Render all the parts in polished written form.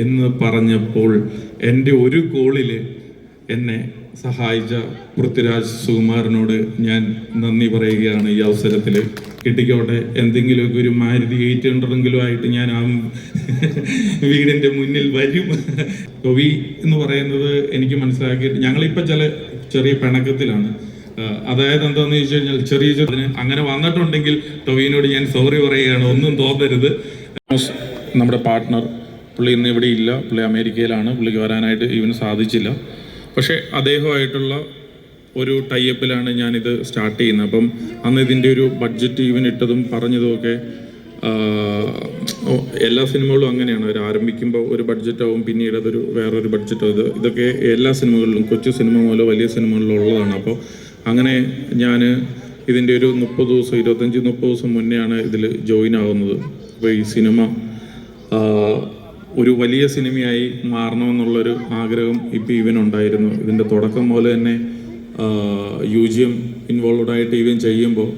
എന്ന് പറഞ്ഞപ്പോൾ എൻ്റെ ഒരു കോളിൽ എന്നെ സഹായിച്ച പൃഥ്വിരാജ് സുകുമാരനോട് ഞാൻ നന്ദി പറയുകയാണ് ഈ അവസരത്തിൽ. കിട്ടിക്കോട്ടെ, എന്തെങ്കിലുമൊക്കെ ഒരു മാരുതി 800 ആയിട്ട് ഞാൻ ആ വീടിൻ്റെ മുന്നിൽ വരും. ടൊവി എന്ന് പറയുന്നത് എനിക്ക് മനസ്സിലാക്കിയിട്ട് ഞങ്ങളിപ്പോൾ ചെറിയ പിണക്കത്തിലാണ്. അതായത് എന്താണെന്ന് ചോദിച്ചു കഴിഞ്ഞാൽ ചെറിയ അങ്ങനെ വന്നിട്ടുണ്ടെങ്കിൽ ടൊവിനോട് ഞാൻ സോറി പറയുകയാണ്, ഒന്നും തോന്നരുത്. നമ്മുടെ പാർട്ട്ണർ പുള്ളി ഇന്ന് ഇവിടെ ഇല്ല, പുള്ളി അമേരിക്കയിലാണ്, പുള്ളിക്ക് വരാനായിട്ട് ഈവൻ സാധിച്ചില്ല. പക്ഷേ അദ്ദേഹമായിട്ടുള്ള ഒരു ടൈപ്പിലാണ് ഞാനിത് സ്റ്റാർട്ട് ചെയ്യുന്നത്. അപ്പം അന്ന് ഇതിൻ്റെ ഒരു ബഡ്ജറ്റ് ഈവൻ ഇട്ടതും പറഞ്ഞതുമൊക്കെ എല്ലാ സിനിമകളും അങ്ങനെയാണ്, അവർ ആരംഭിക്കുമ്പോൾ ഒരു ബഡ്ജറ്റാവും, പിന്നീട് അതൊരു വേറൊരു ബഡ്ജറ്റാവും. ഇതൊക്കെ എല്ലാ സിനിമകളിലും, കൊച്ചു സിനിമ മുതൽ വലിയ സിനിമകളിലും ഉള്ളതാണ്. അപ്പോൾ അങ്ങനെ ഞാൻ ഇതിൻ്റെ ഒരു 30 ദിവസം 25-30 ദിവസം മുന്നെയാണ് ഇതിൽ ജോയിൻ ആവുന്നത്. അപ്പോൾ ഈ സിനിമ ഒരു വലിയ സിനിമയായി മാറണമെന്നുള്ളൊരു ആഗ്രഹം ഇപ്പോൾ ഇവനുണ്ടായിരുന്നു. ഇതിൻ്റെ തുടക്കം മുതൽ തന്നെ UGM ഇൻവോൾവ്ഡ് ആയിട്ട് ഇവൻ ചെയ്യുമ്പോൾ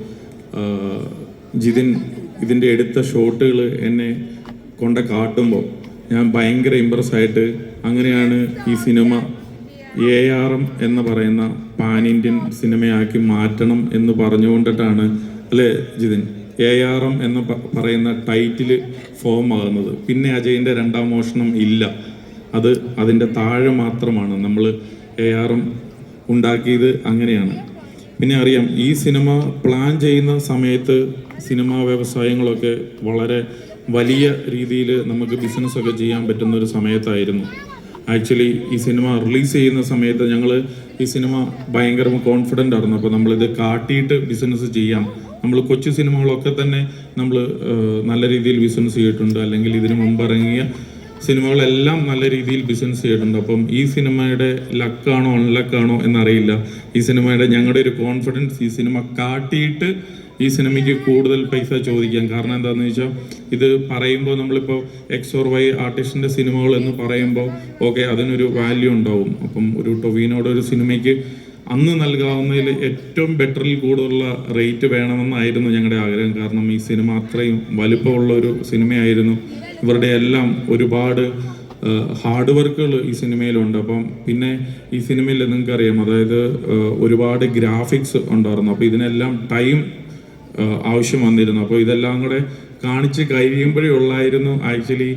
ജിതിൻ ഇതിൻ്റെ എടുത്ത ഷോട്ടുകൾ എന്നെ കാട്ടുമ്പോൾ ഞാൻ ഭയങ്കര ഇമ്പ്രസ്സായിട്ട്, അങ്ങനെയാണ് ഈ സിനിമ ARM എന്ന് പറയുന്ന പാൻ ഇന്ത്യൻ സിനിമയാക്കി മാറ്റണം എന്ന് പറഞ്ഞുകൊണ്ടിട്ടാണ് അല്ലേ ജിതിൻ ARM എന്ന് പറയുന്ന ടൈറ്റിൽ ഫോം ആകുന്നത്. പിന്നെ അജയിൻ്റെ രണ്ടാം മോഷണം ഇല്ല, അതിൻ്റെ താഴെ മാത്രമാണ് നമ്മൾ ARM ഉണ്ടാക്കിയത്. അങ്ങനെയാണ്. പിന്നെ അറിയാം, ഈ സിനിമ പ്ലാൻ ചെയ്യുന്ന സമയത്ത് സിനിമാ വ്യവസായങ്ങളൊക്കെ വളരെ വലിയ രീതിയിൽ നമുക്ക് ബിസിനസ്സൊക്കെ ചെയ്യാൻ പറ്റുന്ന ഒരു സമയത്തായിരുന്നു. ആക്ച്വലി ഈ സിനിമ റിലീസ് ചെയ്യുന്ന സമയത്ത് ഞങ്ങൾ ഈ സിനിമ ഭയങ്കര കോൺഫിഡൻ്റ് ആയിരുന്നു. അപ്പോൾ നമ്മളിത് കാട്ടിയിട്ട് ബിസിനസ് ചെയ്യാം. നമ്മൾ കൊച്ചു സിനിമകളൊക്കെ തന്നെ നമ്മൾ നല്ല രീതിയിൽ ബിസിനസ് ചെയ്തിട്ടുണ്ട്, അല്ലെങ്കിൽ ഇതിനു മുമ്പ് ഇറങ്ങിയ സിനിമകളെല്ലാം നല്ല രീതിയിൽ ബിസിനസ് ചെയ്തിട്ടുണ്ട്. അപ്പം ഈ സിനിമയുടെ ലക്കാണോ അൺലക്കാണോ എന്നറിയില്ല. ഈ സിനിമയുടെ ഞങ്ങളുടെ ഒരു കോൺഫിഡൻസ്, ഈ സിനിമ കാട്ടിയിട്ട് ഈ സിനിമയ്ക്ക് കൂടുതൽ പൈസ ചോദിക്കാം. കാരണം എന്താണെന്ന് വെച്ചാൽ, ഇത് പറയുമ്പോൾ നമ്മളിപ്പോൾ X or Y ആർട്ടിസ്റ്റിൻ്റെ സിനിമകൾ എന്ന് പറയുമ്പോൾ ഓക്കെ, അതിനൊരു വാല്യൂ ഉണ്ടാവും. അപ്പം ഒരു ടൊവിനോടെ ഒരു സിനിമയ്ക്ക് അന്ന് നൽകാവുന്നതിൽ ഏറ്റവും ബെറ്ററിൽ കൂടുതലുള്ള റേറ്റ് വേണമെന്നായിരുന്നു ഞങ്ങളുടെ ആഗ്രഹം. കാരണം ഈ സിനിമ അത്രയും വലുപ്പമുള്ള ഒരു സിനിമയായിരുന്നു. ഇവരുടെ എല്ലാം ഒരുപാട് ഹാർഡ് വർക്കുകൾ ഈ സിനിമയിലുണ്ട്. അപ്പം പിന്നെ ഈ സിനിമയിൽ നിങ്ങൾക്കറിയാം, അതായത് ഒരുപാട് ഗ്രാഫിക്സ് ഉണ്ടായിരുന്നു. അപ്പോൾ ഇതിനെല്ലാം ടൈം ആവശ്യം വന്നിരുന്നു. അപ്പോൾ ഇതെല്ലാം കൂടെ കാണിച്ച് കഴിയുമ്പോഴേ ഉള്ളായിരുന്നു ആക്ച്വലി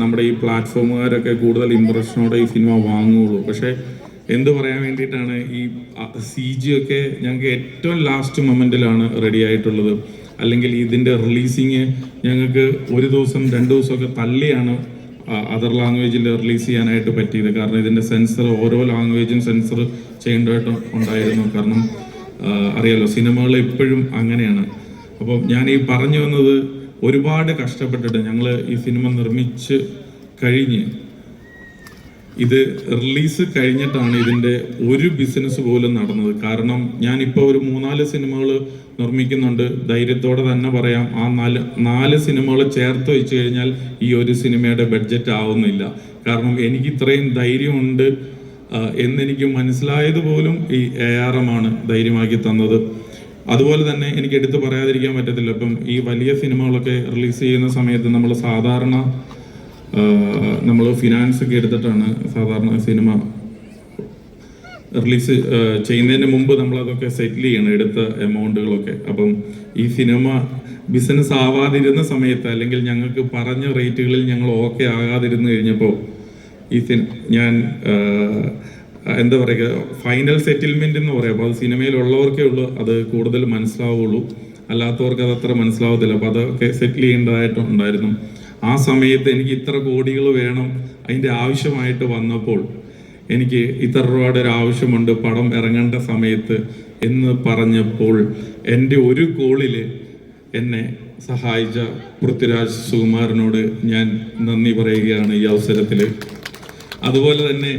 നമ്മുടെ ഈ പ്ലാറ്റ്ഫോമുകാരൊക്കെ കൂടുതൽ ഇമ്പ്രഷനോടെ ഈ സിനിമ വാങ്ങുകയുള്ളൂ. പക്ഷേ എന്ത് പറയാൻ വേണ്ടിയിട്ടാണ്, ഈ CG ഒക്കെ ഞങ്ങൾക്ക് ഏറ്റവും ലാസ്റ്റ് മൊമെൻറ്റിലാണ് റെഡി ആയിട്ടുള്ളത്. അല്ലെങ്കിൽ ഇതിൻ്റെ റിലീസിങ് ഞങ്ങൾക്ക് 1 ദിവസം 2 ദിവസമൊക്കെ തള്ളിയാണ് അതർ ലാംഗ്വേജിൽ റിലീസ് ചെയ്യാനായിട്ട് പറ്റിയത്. കാരണം ഇതിൻ്റെ സെൻസർ ഓരോ ലാംഗ്വേജും സെൻസർ ചെയ്യേണ്ടതായിട്ട് ഉണ്ടായിരുന്നു. കാരണം അറിയാലോ, സിനിമകൾ എപ്പോഴും അങ്ങനെയാണ്. അപ്പം ഞാൻ ഈ പറഞ്ഞു വന്നത്, ഒരുപാട് കഷ്ടപ്പെട്ടിട്ട് ഞങ്ങൾ ഈ സിനിമ നിർമ്മിച്ച് കഴിഞ്ഞ് ഇത് റിലീസ് കഴിഞ്ഞിട്ടാണ് ഇതിൻ്റെ ഒരു ബിസിനസ് പോലും നടന്നത്. കാരണം ഞാനിപ്പോൾ ഒരു 3-4 സിനിമകൾ നിർമ്മിക്കുന്നുണ്ട്. ധൈര്യത്തോടെ തന്നെ പറയാം, ആ 4 സിനിമകൾ ചേർത്ത് വെച്ച് കഴിഞ്ഞാൽ ഈ ഒരു സിനിമയുടെ ബഡ്ജറ്റ് ആവുന്നില്ല. കാരണം എനിക്ക് ഇത്രയും ധൈര്യമുണ്ട് എന്നെനിക്ക് മനസ്സിലായത് പോലും ഈ ARM ആണ് ധൈര്യമാക്കി തന്നത്. അതുപോലെ തന്നെ എനിക്ക് എടുത്ത് പറയാതിരിക്കാൻ പറ്റത്തില്ല. ഇപ്പം ഈ വലിയ സിനിമകളൊക്കെ റിലീസ് ചെയ്യുന്ന സമയത്ത് നമ്മൾ ഫിനാൻസ് ഒക്കെ എടുത്തിട്ടാണ് സാധാരണ സിനിമ റിലീസ് ചെയ്യുന്നതിന് മുമ്പ് നമ്മളതൊക്കെ സെറ്റിൽ ചെയ്യണം, എടുത്ത എമൗണ്ടുകളൊക്കെ. അപ്പം ഈ സിനിമ ബിസിനസ് ആവാതിരുന്ന സമയത്ത്, അല്ലെങ്കിൽ ഞങ്ങൾക്ക് പറഞ്ഞ റേറ്റുകളിൽ ഞങ്ങൾ ഓക്കെ ആകാതിരുന്ന് കഴിഞ്ഞപ്പോൾ ഞാൻ എന്താ പറയുക, ഫൈനൽ സെറ്റിൽമെൻ്റ് എന്ന് പറയാം. അപ്പോൾ അത് സിനിമയിലുള്ളവർക്കേ ഉള്ളൂ അത് കൂടുതൽ മനസ്സിലാവുള്ളൂ, അല്ലാത്തവർക്ക് അതത്ര മനസ്സിലാവത്തില്ല. അപ്പോൾ അതൊക്കെ സെറ്റിൽ ചെയ്യേണ്ടതായിട്ടുണ്ടായിരുന്നു. ആ സമയത്ത് എനിക്ക് ഇത്ര കോടികൾ വേണം, അതിൻ്റെ ആവശ്യമായിട്ട് വന്നപ്പോൾ എനിക്ക് ഇത്ര രൂപയുടെ ഒരു ആവശ്യമുണ്ട് പടം ഇറങ്ങേണ്ട സമയത്ത് എന്ന് പറഞ്ഞപ്പോൾ എൻ്റെ ഒരു കോളിൽ എന്നെ സഹായിച്ച പൃഥ്വിരാജ് സുകുമാരനോട് ഞാൻ നന്ദി പറയുകയാണ് ഈ അവസരത്തിൽ. അതുപോലെ തന്നെ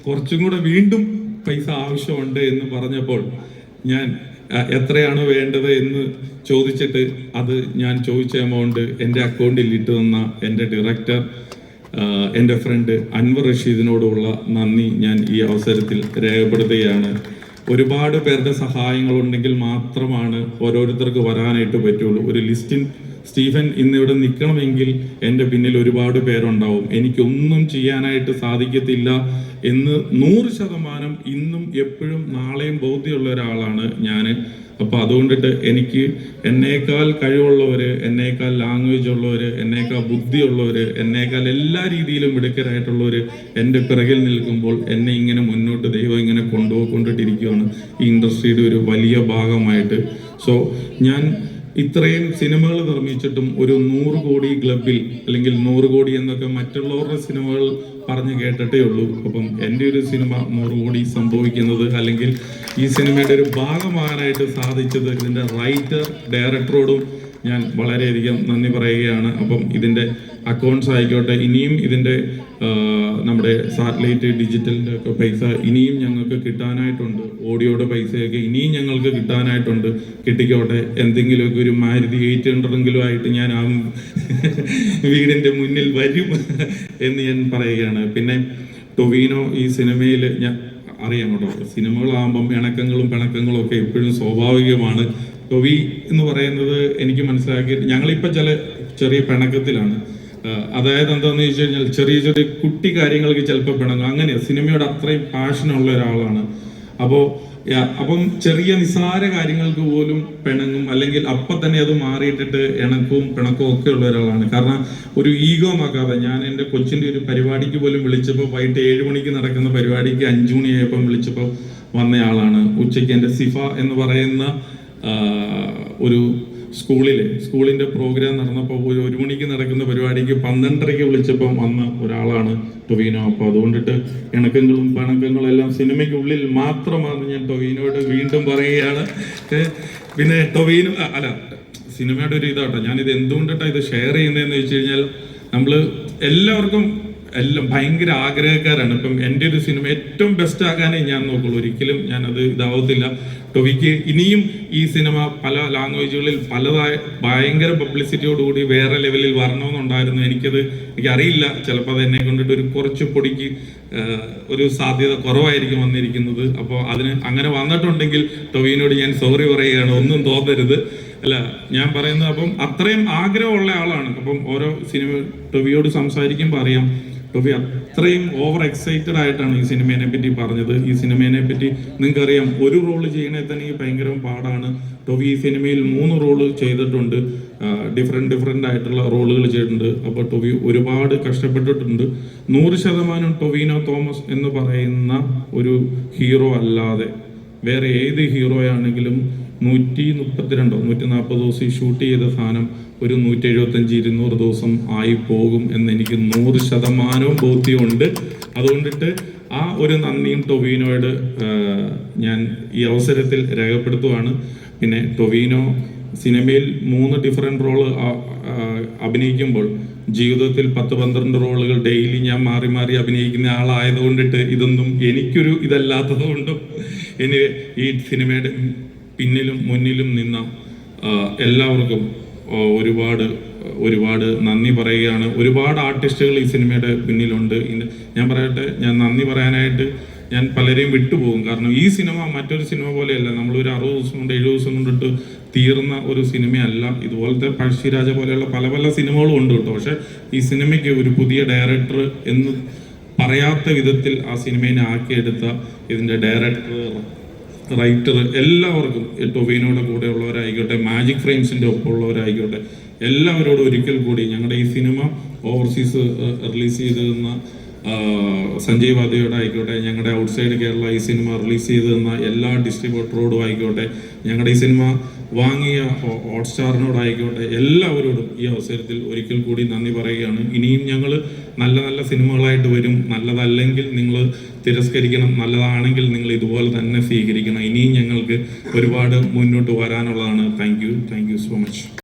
കുറച്ചും കൂടെ വീണ്ടും പൈസ ആവശ്യമുണ്ട് എന്ന് പറഞ്ഞപ്പോൾ ഞാൻ എത്രയാണ് വേണ്ടത് എന്ന് ചോദിച്ചിട്ട് അത് ഞാൻ ചോദിച്ച എമൗണ്ട് എൻ്റെ അക്കൗണ്ടിൽ ഇട്ട് തന്ന എൻ്റെ ഡയറക്ടർ, എൻ്റെ ഫ്രണ്ട് അൻവർ റഷീദിനോടുള്ള നന്ദി ഞാൻ ഈ അവസരത്തിൽ രേഖപ്പെടുത്തുകയാണ്. ഒരുപാട് പേരുടെ സഹായങ്ങളുണ്ടെങ്കിൽ മാത്രമാണ് ഓരോരുത്തർക്ക് വരാനായിട്ട് പറ്റുള്ളൂ. ഒരു സ്റ്റീഫൻ ഇന്നിവിടെ നിൽക്കണമെങ്കിൽ എൻ്റെ പിന്നിൽ ഒരുപാട് പേരുണ്ടാവും, എനിക്കൊന്നും ചെയ്യാനായിട്ട് സാധിക്കത്തില്ല എന്ന് 100% ഇന്നും എപ്പോഴും നാളെയും ബോധ്യമുള്ള ഒരാളാണ് ഞാൻ. അപ്പോൾ അതുകൊണ്ടിട്ട് എനിക്ക് എന്നേക്കാൾ കഴിവുള്ളവർ, എന്നേക്കാൾ ലാംഗ്വേജ് ഉള്ളവർ, എന്നേക്കാൾ ബുദ്ധിയുള്ളവർ, എന്നേക്കാൾ എല്ലാ രീതിയിലും മിടുക്കരായിട്ടുള്ളവർ എൻ്റെ പിറകിൽ നിൽക്കുമ്പോൾ എന്നെ ഇങ്ങനെ മുന്നോട്ട് ദൈവം ഇങ്ങനെ കൊണ്ടുപോയിക്കൊണ്ടിട്ടിരിക്കുകയാണ് ഈ ഇൻഡസ്ട്രിയുടെ ഒരു വലിയ ഭാഗമായിട്ട്. സോ ഞാൻ ഇത്രയും സിനിമകൾ നിർമ്മിച്ചിട്ടും ഒരു 100 കോടി ക്ലബിൽ, അല്ലെങ്കിൽ 100 കോടി എന്നൊക്കെ മറ്റുള്ളവരുടെ സിനിമകൾ പറഞ്ഞു കേട്ടിട്ടേ ഉള്ളൂ. അപ്പം എൻ്റെ ഒരു സിനിമ 100 കോടി സംഭവിക്കുന്നത്, അല്ലെങ്കിൽ ഈ സിനിമയുടെ ഒരു ഭാഗമാകാനായിട്ട് സാധിച്ചത് ഇതിൻ്റെ റൈറ്റർ ഡയറക്ടറോടും ഞാൻ വളരെയധികം നന്ദി പറയുകയാണ്. അപ്പം ഇതിൻ്റെ അക്കൗണ്ട്സ് ആയിക്കോട്ടെ, ഇനിയും ഇതിൻ്റെ നമ്മുടെ സാറ്റലൈറ്റ് ഡിജിറ്റലിൻ്റെ ഒക്കെ പൈസ ഇനിയും ഞങ്ങൾക്ക് കിട്ടാനായിട്ടുണ്ട്, ഓഡിയോയുടെ പൈസയൊക്കെ ഇനിയും ഞങ്ങൾക്ക് കിട്ടാനായിട്ടുണ്ട്. കിട്ടിക്കോട്ടെ, എന്തെങ്കിലുമൊക്കെ ഒരു മാരുതി 800 ആയിട്ട് ഞാൻ ആ വീടിൻ്റെ മുന്നിൽ വരും എന്ന് ഞാൻ പറയുകയാണ്. പിന്നെ ടൊവിനോ ഈ സിനിമയിൽ ഞാൻ അറിയാം കേട്ടോ, സിനിമകളാകുമ്പം പിണക്കങ്ങളും ഒക്കെ എപ്പോഴും സ്വാഭാവികമാണ്. ടൊവി എന്ന് പറയുന്നത് എനിക്ക് മനസ്സിലാക്കി, ഞങ്ങളിപ്പോൾ ചെറിയ പിണക്കത്തിലാണ്. അതായത് എന്താണെന്ന് ചോദിച്ചു കഴിഞ്ഞാൽ ചെറിയ കുട്ടി കാര്യങ്ങൾക്ക് ചിലപ്പോൾ പിണങ്ങും, അങ്ങനെയാണ്. സിനിമയോട് അത്രയും പാഷനുള്ള ഒരാളാണ്. അപ്പം ചെറിയ നിസ്സാര കാര്യങ്ങൾക്ക് പോലും പിണങ്ങും, അല്ലെങ്കിൽ അപ്പം തന്നെ അത് മാറിയിട്ടിട്ട് ഇണക്കവും പിണക്കവും ഒക്കെ ഉള്ള ഒരാളാണ്. കാരണം ഒരു ഈഗോ നോക്കാതെ, ഞാൻ എൻ്റെ കൊച്ചിൻ്റെ ഒരു പരിപാടിക്ക് പോലും വിളിച്ചപ്പോൾ, വൈകിട്ട് 7 മണിക്ക് നടക്കുന്ന പരിപാടിക്ക് 5 മണിയായപ്പം വിളിച്ചപ്പോൾ വന്നയാളാണ്. ഉച്ചയ്ക്ക് എൻ്റെ സിഫ എന്ന് പറയുന്ന ഒരു സ്കൂളിൻ്റെ പ്രോഗ്രാം നടന്നപ്പോൾ 1 മണിക്ക് നടക്കുന്ന പരിപാടിക്ക് 12:30 വിളിച്ചപ്പം വന്ന ഒരാളാണ് ടൊവിനോ. അപ്പോൾ അതുകൊണ്ടിട്ട് ഇണക്കങ്ങളും പിണക്കങ്ങളും എല്ലാം സിനിമയ്ക്കുള്ളിൽ മാത്രമാണ് ഞാൻ ടൊവിനോട് വീണ്ടും പറയുകയാണ്. പിന്നെ ടൊവിനോ സിനിമയുടെ ഒരു ഇതാട്ടോ, ഞാനിത് എന്തുകൊണ്ടിട്ടാണ് ഇത് ഷെയർ ചെയ്യുന്നതെന്ന് വെച്ച് കഴിഞ്ഞാൽ, നമ്മൾ എല്ലാവർക്കും എല്ലാം ഭയങ്കര ആഗ്രഹക്കാരാണ്. ഇപ്പം എൻ്റെ ഒരു സിനിമ ഏറ്റവും ബെസ്റ്റ് ആകാനേ ഞാൻ നോക്കുള്ളൂ, ഒരിക്കലും ഞാനത് ഇതാവത്തില്ല. ടൊവിക്ക് ഇനിയും ഈ സിനിമ പല ലാംഗ്വേജുകളിൽ ഭയങ്കര പബ്ലിസിറ്റിയോടുകൂടി വേറെ ലെവലിൽ വരണമെന്നുണ്ടായിരുന്നു. എനിക്കറിയില്ല, ചിലപ്പോൾ അത് എന്നെ കൊണ്ടിട്ട് ഒരു കുറച്ച് പൊടിക്ക് ഒരു സാധ്യത കുറവായിരിക്കും വന്നിരിക്കുന്നത്. അപ്പോൾ അതിന് അങ്ങനെ വന്നിട്ടുണ്ടെങ്കിൽ ടൊവിനോട് ഞാൻ സോറി പറയുകയാണ്, ഒന്നും തോന്നരുത്. ഞാൻ പറയുന്നത്, അപ്പം അത്രയും ആഗ്രഹമുള്ള ആളാണ്. അപ്പം ഓരോ സിനിമ ടൊവിയോട് സംസാരിക്കുമ്പോൾ അറിയാം, ടൊവി അത്രയും ഓവർ എക്സൈറ്റഡ് ആയിട്ടാണ് ഈ സിനിമേനെ പറ്റി പറഞ്ഞത്. ഈ സിനിമേനെ പറ്റി നിങ്ങൾക്കറിയാം, ഒരു റോള് ചെയ്യണേ തന്നെ ഭയങ്കര പാടാണ്. ടൊവി ഈ സിനിമയിൽ 3 റോള് ചെയ്തിട്ടുണ്ട്, ഡിഫറെൻ്റ് ആയിട്ടുള്ള റോളുകൾ ചെയ്തിട്ടുണ്ട്. അപ്പോൾ ടൊവി ഒരുപാട് കഷ്ടപ്പെട്ടിട്ടുണ്ട്. 100% ടൊവിനോ തോമസ് എന്ന് പറയുന്ന ഒരു ഹീറോ അല്ലാതെ വേറെ ഏത് ഹീറോയാണെങ്കിലും 140 ദിവസം ഷൂട്ട് ചെയ്ത സാധനം ഒരു 175-200 ദിവസം ആയി പോകും എന്ന് എനിക്ക് 100% ബോധ്യമുണ്ട്. അതുകൊണ്ടിട്ട് ആ ഒരു നന്ദിയും ടൊവിനോയോട് ഞാൻ ഈ അവസരത്തിൽ രേഖപ്പെടുത്തുവാണ്. പിന്നെ ടൊവിനോ സിനിമയിൽ 3 ഡിഫറെൻ്റ് റോള് അഭിനയിക്കുമ്പോൾ ജീവിതത്തിൽ 10-12 റോളുകൾ ഡെയിലി ഞാൻ മാറി അഭിനയിക്കുന്ന ആളായതുകൊണ്ടിട്ട് ഇതൊന്നും എനിക്കൊരു ഇതല്ലാത്തത് കൊണ്ടും ഈ സിനിമയുടെ പിന്നിലും മുന്നിലും നിന്ന എല്ലാവർക്കും ഒരുപാട് നന്ദി പറയുകയാണ്. ഒരുപാട് ആർട്ടിസ്റ്റുകൾ ഈ സിനിമയുടെ പിന്നിലുണ്ട്. ഞാൻ പറയട്ടെ, ഞാൻ നന്ദി പറയാനായിട്ട് ഞാൻ പലരെയും വിട്ടുപോകും. കാരണം ഈ സിനിമ മറ്റൊരു സിനിമ പോലെയല്ല, നമ്മളൊരു 60 ദിവസം കൊണ്ട് 70 ദിവസം കൊണ്ടിട്ട് തീർന്ന ഒരു സിനിമയല്ല. ഇതുപോലത്തെ പഴശ്ശിരാജ പോലെയുള്ള പല സിനിമകളും ഉണ്ട് കേട്ടോ. പക്ഷെ ഈ സിനിമയ്ക്ക് ഒരു പുതിയ ഡയറക്ടർ എന്ന് പറയാത്ത വിധത്തിൽ ആ സിനിമയെ ആക്കിയെടുത്ത ഇതിൻ്റെ ഡയറക്ടർ, റൈറ്റർ, എല്ലാവർക്കും, ടൊവിനോയുടെ കൂടെ ഉള്ളവരായിക്കോട്ടെ, മാജിക് ഫ്രെയിംസിൻ്റെ ഒപ്പമുള്ളവരായിക്കോട്ടെ, എല്ലാവരോടും ഒരിക്കൽ കൂടി ഞങ്ങളുടെ ഈ സിനിമ ഓവർസീസ് റിലീസ് ചെയ്തിരുന്ന സഞ്ജയ് വാദ്യയോട് ആയിക്കോട്ടെ, ഞങ്ങളുടെ ഔട്ട്സൈഡ് കേരള ഈ സിനിമ റിലീസ് ചെയ്ത് തന്ന എല്ലാ ഡിസ്ട്രിബ്യൂട്ടറോടും ആയിക്കോട്ടെ, ഞങ്ങളുടെ ഈ സിനിമ വാങ്ങിയ ഹോട്ട്സ്റ്റാറിനോടായിക്കോട്ടെ, എല്ലാവരോടും ഈ അവസരത്തിൽ ഒരിക്കൽ കൂടി നന്ദി പറയുകയാണ്. ഇനിയും ഞങ്ങൾ നല്ല സിനിമകളായിട്ട് വരും. നല്ലതല്ലെങ്കിൽ നിങ്ങൾ തിരസ്കരിക്കണം, നല്ലതാണെങ്കിൽ നിങ്ങൾ ഇതുപോലെ തന്നെ സ്വീകരിക്കണം. ഇനിയും ഞങ്ങൾക്ക് ഒരുപാട് മുന്നോട്ട് വരാനുള്ളതാണ്. Thank you so much.